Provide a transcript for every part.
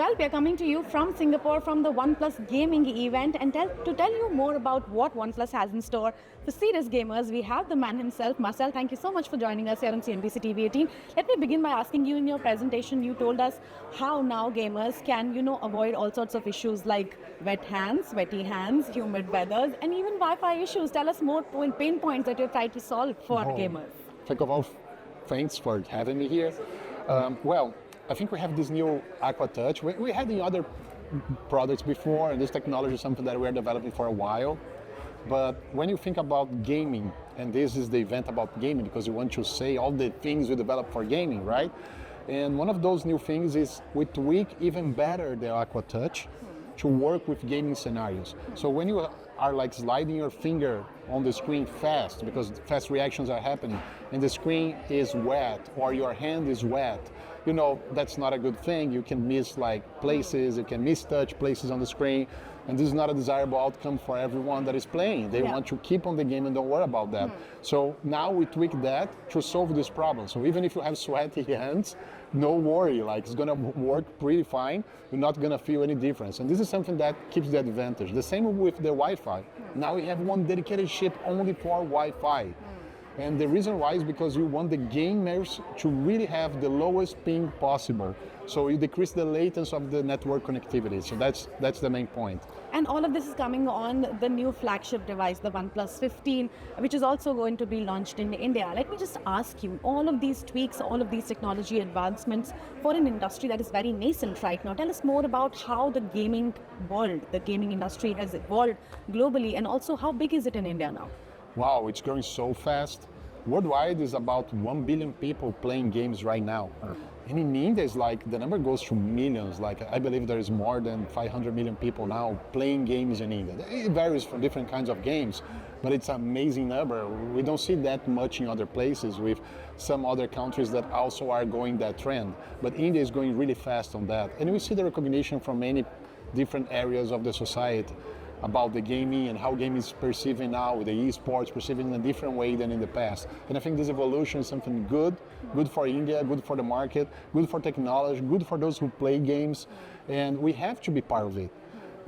Well, we are coming to you from Singapore from the OnePlus Gaming Event, and to tell you more about what OnePlus has in store for serious gamers, we have the man himself. Marcel, thank you so much for joining us here on CNBC-TV18. Let me begin by asking you, in your presentation, you told us how now gamers can, avoid all sorts of issues like wet hands, sweaty hands, humid weathers, and even Wi-Fi issues. Tell us more pain points that you've tried to solve for gamers. First of all, thanks for having me here. Well, I think we have this new Aqua Touch. We had the other products before, and this technology is something that we're developing for a while. But when you think about gaming, and this is the event about gaming because you want to say all the things we develop for gaming, right? And one of those new things is we tweak even better the Aqua Touch to work with gaming scenarios. So when you are like sliding your finger on the screen fast, because fast reactions are happening, and the screen is wet or your hand is wet, that's not a good thing. You can miss like places, you can mistouch places on the screen, and this is not a desirable outcome for everyone that is playing. They want to keep on the game and don't worry about that. So now we tweak that to solve this problem. So even if you have sweaty hands, no worry, like it's gonna work pretty fine. You're not gonna feel any difference. And this is something that keeps the advantage. The same with the Wi-Fi. Now we have one dedicated chip only for Wi-Fi. And the reason why is because you want the gamers to really have the lowest ping possible. So you decrease the latency of the network connectivity. So that's the main point. And all of this is coming on the new flagship device, the OnePlus 15, which is also going to be launched in India. Let me just ask you, all of these tweaks, all of these technology advancements for an industry that is very nascent right now, tell us more about how the gaming world, the gaming industry has evolved globally, and also how big is it in India now? Wow, it's growing so fast. Worldwide is about 1 billion people playing games right now. And in India, it's like the number goes to millions. Like I believe there is more than 500 million people now playing games in India. It varies from different kinds of games, but it's an amazing number. We don't see that much in other places with some other countries that also are going that trend. But India is going really fast on that. And we see the recognition from many different areas of the society about the gaming and how gaming is perceiving now, the esports perceiving in a different way than in the past. And I think this evolution is something good for India, good for the market, good for technology, good for those who play games, and we have to be part of it.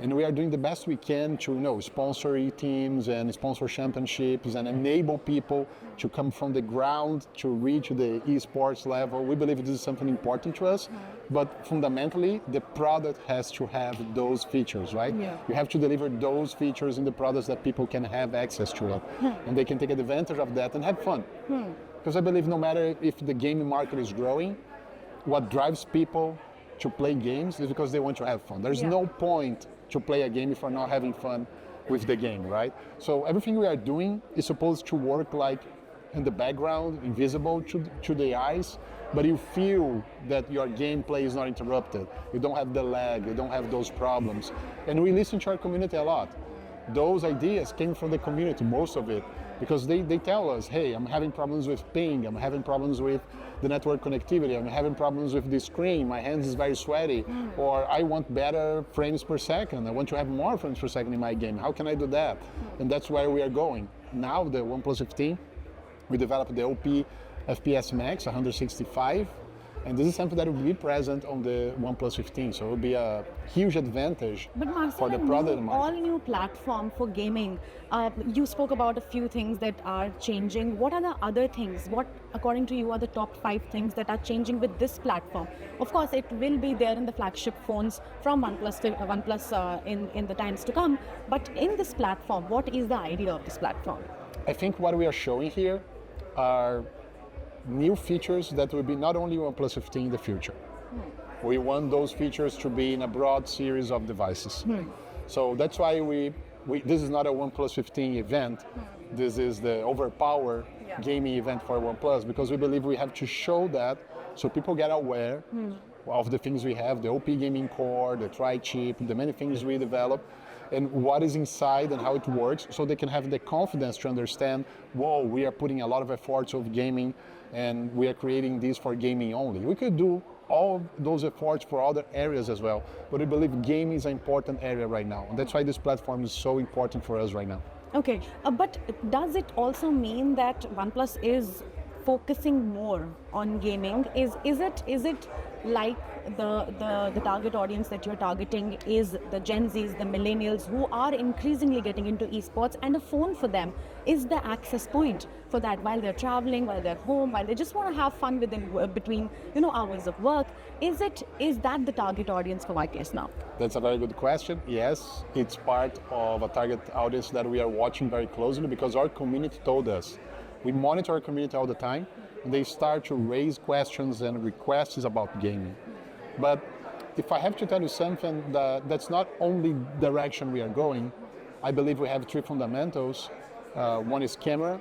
And we are doing the best we can to sponsor teams and sponsor championships and enable people to come from the ground to reach the esports level. We believe this is something important to us, but fundamentally the product has to have those features, right? Yeah. You have to deliver those features in the products that people can have access to it, and they can take advantage of that and have fun. Because I believe no matter if the gaming market is growing, what drives people to play games is because they want to have fun. There's no point to play a game if you're not having fun with the game, right? So everything we are doing is supposed to work like in the background, invisible to the eyes, but you feel that your gameplay is not interrupted. You don't have the lag, you don't have those problems. And we listen to our community a lot. Those ideas came from the community, most of it, because they tell us, hey, I'm having problems with ping, I'm having problems with the network connectivity, I'm having problems with the screen, my hands is very sweaty, or I want better frames per second, I want to have more frames per second in my game, how can I do that? And that's where we are going. Now the OnePlus 15, we developed the OP FPS Max 165, and this is something that will be present on the OnePlus 15, so it will be a huge advantage for the product market. All new platform for gaming. You spoke about a few things that are changing. What are the other things? What, according to you, are the top 5 things that are changing with this platform? Of course, it will be there in the flagship phones from OnePlus in the times to come. But in this platform, what is the idea of this platform? I think what we are showing here are new features that will be not only OnePlus 15 in the future. We want those features to be in a broad series of devices. So that's why this is not a OnePlus 15 event. This is the overpower gaming event for OnePlus, because we believe we have to show that so people get aware of the things we have, the OP gaming core, the tri-chip, the many things we develop, and what is inside and how it works, so they can have the confidence to understand, whoa, we are putting a lot of efforts of gaming and we are creating this for gaming only. We could do all those efforts for other areas as well, but we believe gaming is an important area right now. And that's why this platform is so important for us right now. Okay, but does it also mean that OnePlus is focusing more on gaming? Is it like the target audience that you're targeting is the Gen Zs, the millennials who are increasingly getting into esports, and a phone for them is the access point for that while they're traveling, while they're home, while they just want to have fun between hours of work? Is that the target audience for YPS now? That's a very good question. Yes, it's part of a target audience that we are watching very closely because our community told us. We monitor our community all the time. They start to raise questions and requests about gaming. But if I have to tell you something, that's not only direction we are going. I believe we have three fundamentals. One is camera.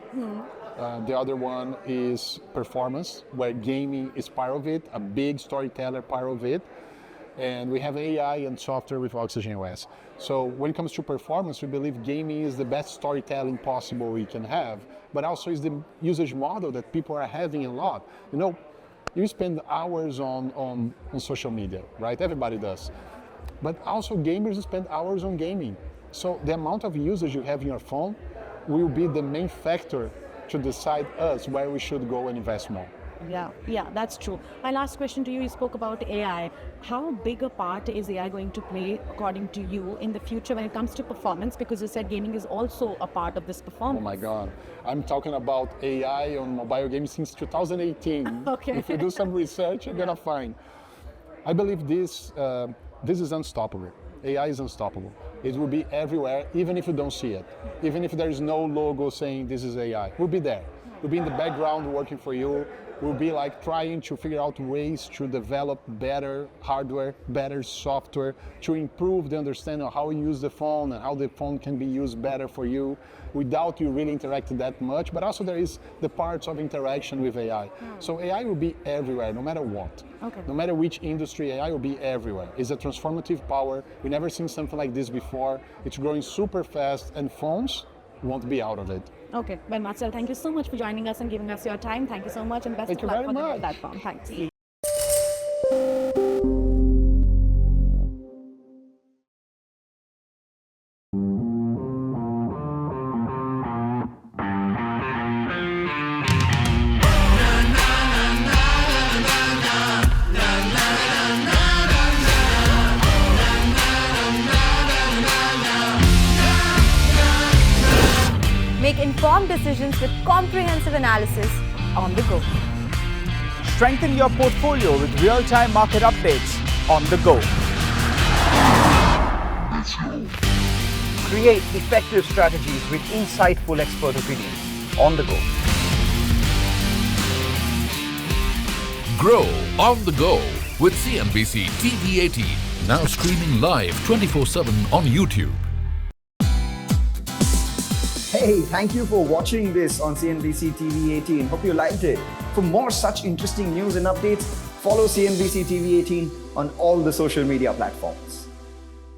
The other one is performance, where gaming is part of it, a big storyteller part of it. And we have AI and software with Oxygen OS. So when it comes to performance, we believe gaming is the best storytelling possible we can have, but also is the usage model that people are having a lot. You spend hours on social media, right? Everybody does. But also gamers spend hours on gaming. So the amount of usage you have in your phone will be the main factor to decide us where we should go and invest more. Yeah, that's true. My last question to you spoke about AI. How big a part is AI going to play, according to you, in the future when it comes to performance? Because you said gaming is also a part of this performance. Oh my God. I'm talking about AI on mobile games since 2018. Okay. If you do some research, you're gonna find. I believe this is unstoppable. AI is unstoppable. It will be everywhere, even if you don't see it. Even if there is no logo saying this is AI, we'll be there. We'll be in the background working for you. We'll be like trying to figure out ways to develop better hardware, better software, to improve the understanding of how you use the phone and how the phone can be used better for you without you really interacting that much. But also there is the parts of interaction with AI. So AI will be everywhere, no matter what. Okay. No matter which industry, AI will be everywhere. It's a transformative power. We've never seen something like this before. It's growing super fast, and phones won't be out of it. Okay, well, Marcel, thank you so much for joining us and giving us your time. Thank you so much, and best of luck for the new platform. Thanks. Make informed decisions with comprehensive analysis on the go. Strengthen your portfolio with real-time market updates on the go. Create effective strategies with insightful expert opinions on the go. Grow on the go with CNBC-TV18, now streaming live 24/7 on YouTube. Hey, thank you for watching this on CNBC TV18. Hope you liked it. For more such interesting news and updates, follow CNBC TV18 on all the social media platforms.